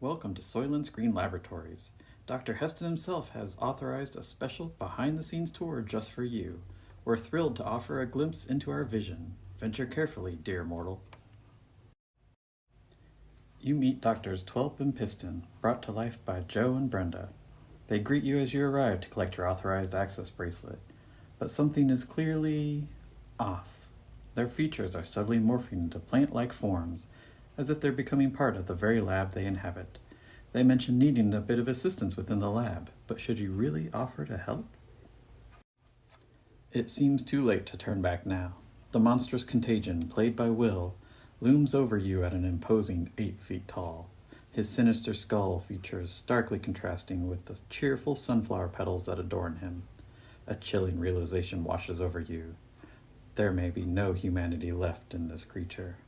Welcome to Soylience Green Laboratories. Dr. Heston himself has authorized a special behind-the-scenes tour just for you. We're thrilled to offer a glimpse into our vision. Venture carefully, dear mortal. You meet Doctors Twelp and Pistil, brought to life by Joe and Brenda. They greet you as you arrive to collect your authorized access bracelet, but something is clearly off. Their features are subtly morphing into plant-like forms, as if they're becoming part of the very lab they inhabit. They mention needing a bit of assistance within the lab, but should you really offer to help? It seems too late to turn back now. The monstrous Contagion, played by Will, looms over you at an imposing 8 feet tall. His sinister skull features starkly contrasting with the cheerful sunflower petals that adorn him. A chilling realization washes over you. There may be no humanity left in this creature.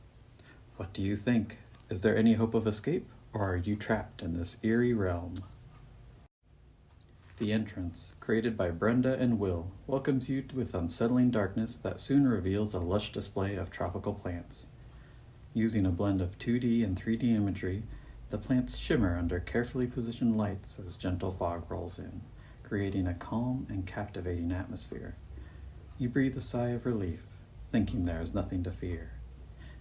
What do you think? Is there any hope of escape, or are you trapped in this eerie realm? The entrance, created by Brenda and Will, welcomes you with unsettling darkness that soon reveals a lush display of tropical plants. Using a blend of 2D and 3D imagery, the plants shimmer under carefully positioned lights as gentle fog rolls in, creating a calm and captivating atmosphere. You breathe a sigh of relief, thinking there is nothing to fear,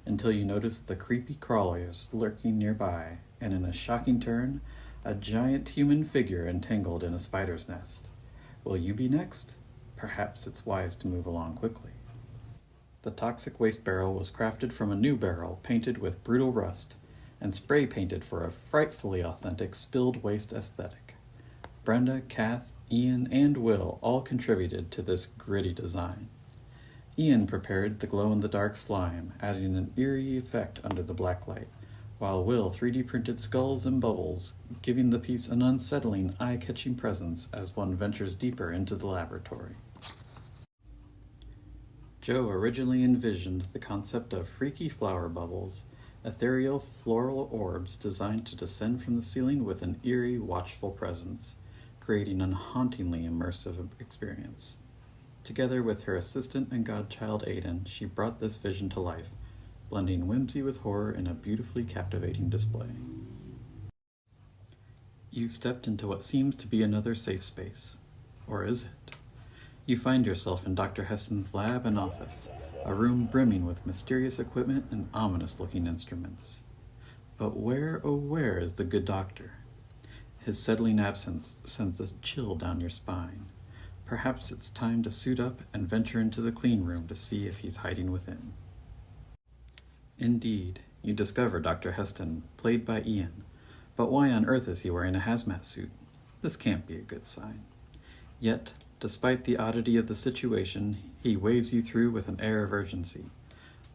until you notice the creepy crawlers lurking nearby, and in a shocking turn, a giant human figure entangled in a spider's nest. Will you be next? Perhaps it's wise to move along quickly. The toxic waste barrel was crafted from a new barrel painted with brutal rust, and spray painted for a frightfully authentic spilled waste aesthetic. Brenda, Kath, Ian, and Will all contributed to this gritty design. Ian prepared the glow-in-the-dark slime, adding an eerie effect under the black light, while Will 3D printed skulls and bubbles, giving the piece an unsettling, eye-catching presence as one ventures deeper into the laboratory. Joe originally envisioned the concept of freaky flower bubbles, ethereal floral orbs designed to descend from the ceiling with an eerie, watchful presence, creating a hauntingly immersive experience. Together with her assistant and godchild Aiden, she brought this vision to life, blending whimsy with horror in a beautifully captivating display. You've stepped into what seems to be another safe space. Or is it? You find yourself in Dr. Heston's lab and office, a room brimming with mysterious equipment and ominous-looking instruments. But where, oh where, is the good doctor? His settling absence sends a chill down your spine. Perhaps it's time to suit up and venture into the clean room to see if he's hiding within. Indeed, you discover Dr. Heston, played by Ian. But why on earth is he wearing a hazmat suit? This can't be a good sign. Yet, despite the oddity of the situation, he waves you through with an air of urgency.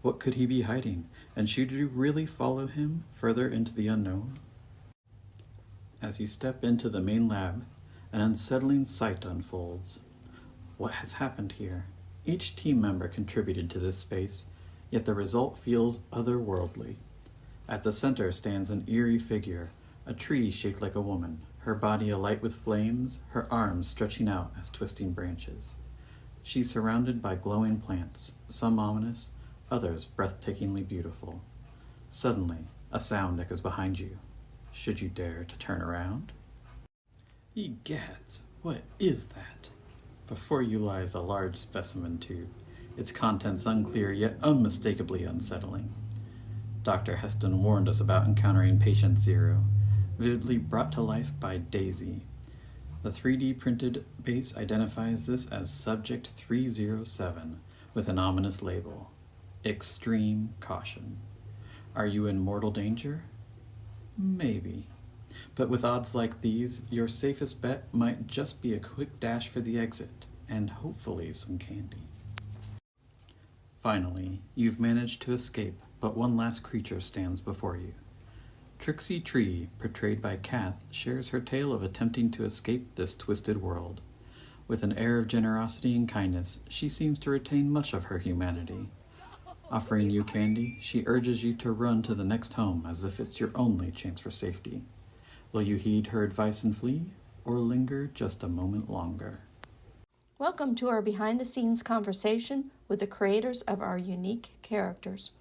What could he be hiding, and should you really follow him further into the unknown? As you step into the main lab, an unsettling sight unfolds. What has happened here? Each team member contributed to this space, yet the result feels otherworldly. At the center stands an eerie figure, a tree shaped like a woman, her body alight with flames, her arms stretching out as twisting branches. She's surrounded by glowing plants, some ominous, others breathtakingly beautiful. Suddenly, a sound echoes behind you. Should you dare to turn around? Egads, what is that? Before you lies a large specimen tube, its contents unclear yet unmistakably unsettling. Dr. Heston warned us about encountering Patient Zero, vividly brought to life by Daisy. The 3D printed base identifies this as Subject 307 with an ominous label. Extreme caution. Are you in mortal danger? Maybe. But with odds like these, your safest bet might just be a quick dash for the exit, and hopefully some candy. Finally, you've managed to escape, but one last creature stands before you. Trixie Tree, portrayed by Kath, shares her tale of attempting to escape this twisted world. With an air of generosity and kindness, she seems to retain much of her humanity. Offering you candy, she urges you to run to the next home as if it's your only chance for safety. Will you heed her advice and flee, or linger just a moment longer? Welcome to our behind-the-scenes conversation with the creators of our unique characters.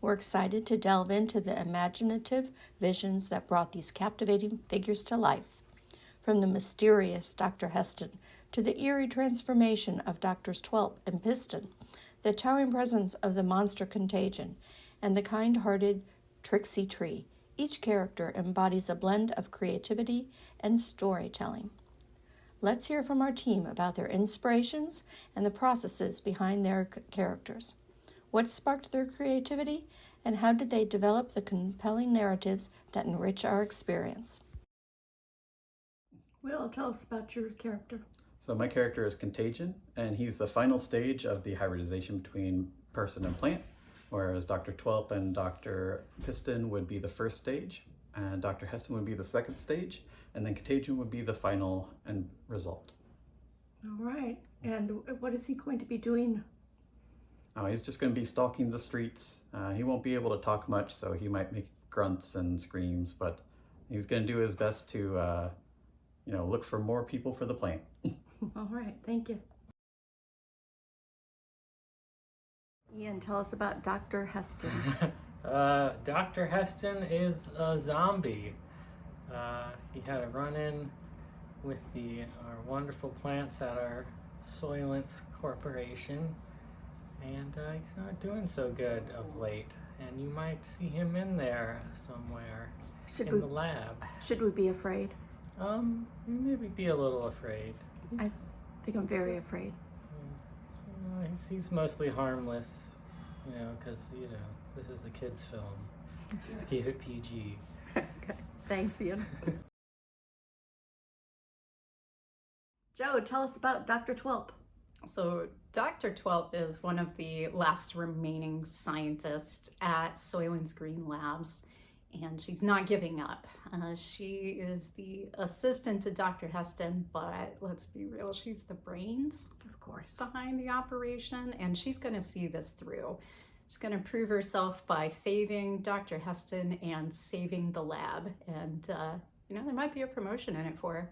We're excited to delve into the imaginative visions that brought these captivating figures to life. From the mysterious Dr. Heston to the eerie transformation of Drs. Twelp and Pistil, the towering presence of the monster Contagion, and the kind-hearted Trixie tree, each character embodies a blend of creativity and storytelling. Let's hear from our team about their inspirations and the processes behind their characters. What sparked their creativity, and how did they develop the compelling narratives that enrich our experience? Will, tell us about your character. So my character is Contagion, and he's the final stage of the hybridization between person and plant, whereas Dr. Twelp and Dr. Piston would be the first stage, and Dr. Heston would be the second stage, and then Contagion would be the final end result. All right. And what is he going to be doing? He's just going to be stalking the streets. He won't be able to talk much, so he might make grunts and screams, but he's going to do his best to look for more people for the plant. All right, thank you. Ian, tell us about Dr. Heston. Dr. Heston is a zombie. He had a run-in with our wonderful plants at our Soylience Corporation, and he's not doing so good of late. And you might see him in there somewhere in the lab. Should we be afraid? Maybe be a little afraid. I think I'm very afraid. He's mostly harmless, because, this is a kid's film. Keep it PG. Okay. Thanks, Ian. Joe, tell us about Dr. Twelp. So Dr. Twelp is one of the last remaining scientists at Soylience Green Labs, and she's not giving up. She is the assistant to Dr. Heston, but let's be real, she's the brains, of course, behind the operation, and she's going to see this through. She's going to prove herself by saving Dr. Heston and saving the lab, and there might be a promotion in it for her.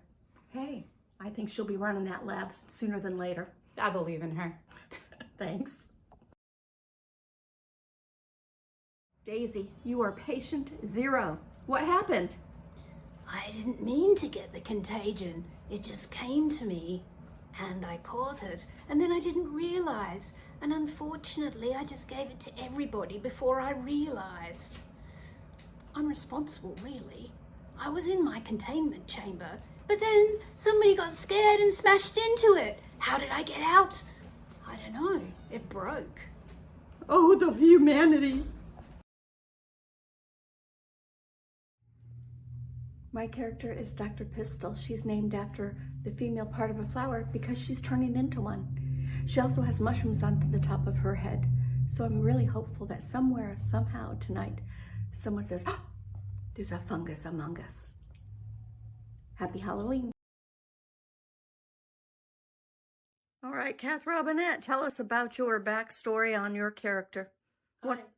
Hey, I think she'll be running that lab sooner than later. I believe in her. Thanks. Daisy, you are patient 0. What happened? I didn't mean to get the contagion. It just came to me and I caught it, and then I didn't realize, and unfortunately I just gave it to everybody before I realized. I'm responsible, really. I was in my containment chamber, but then somebody got scared and smashed into it. How did I get out? I don't know. It broke. Oh, the humanity. My character is Dr. Pistil. She's named after the female part of a flower because she's turning into one. She also has mushrooms on the top of her head. So I'm really hopeful that somewhere, somehow tonight, someone says, oh, there's a fungus among us. Happy Halloween. All right, Kath Robinette, tell us about your backstory on your character. What?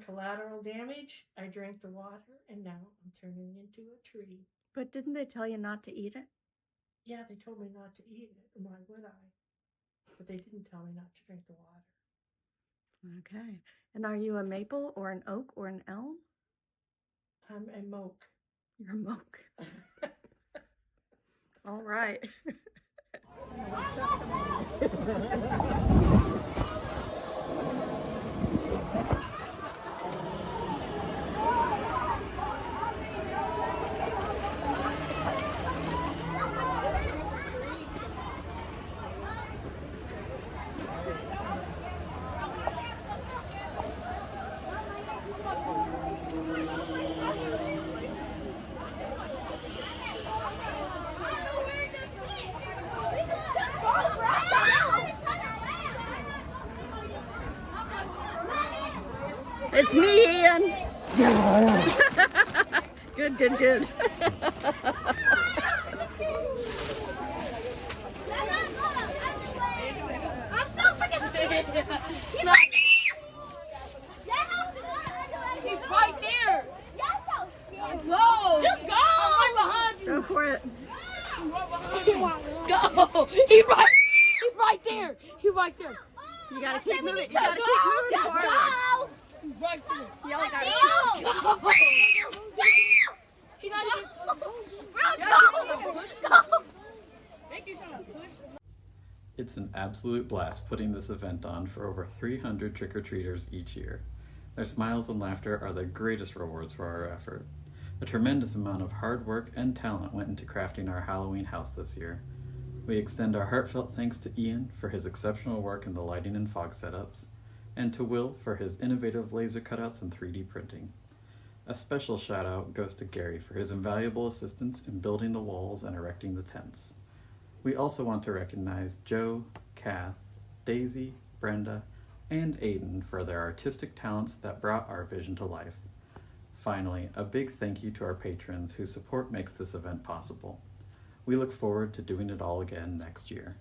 Collateral damage. I drank the water, and now I'm turning into a tree. But didn't they tell you not to eat it? Yeah, they told me not to eat it. Why would I? But they didn't tell me not to drink the water. Okay. And are you a maple or an oak or an elm? I'm a moak. You're a moak. All right. It's me, Ian. Good, good, good. I'm so freaking scared. He's right there. Go. Just go. I'm right behind you. Go for it. Go. He's right there. He's right there. You gotta keep moving. You gotta keep moving Just forward. go. It's an absolute blast putting this event on for over 300 trick-or-treaters each year. Their smiles and laughter are the greatest rewards for our effort. A tremendous amount of hard work and talent went into crafting our Halloween house this year. We extend our heartfelt thanks to Ian for his exceptional work in the lighting and fog setups, and to Will for his innovative laser cutouts and 3D printing. A special shout out goes to Gary for his invaluable assistance in building the walls and erecting the tents. We also want to recognize Joe, Kath, Daisy, Brenda, and Aiden for their artistic talents that brought our vision to life. Finally, a big thank you to our patrons whose support makes this event possible. We look forward to doing it all again next year.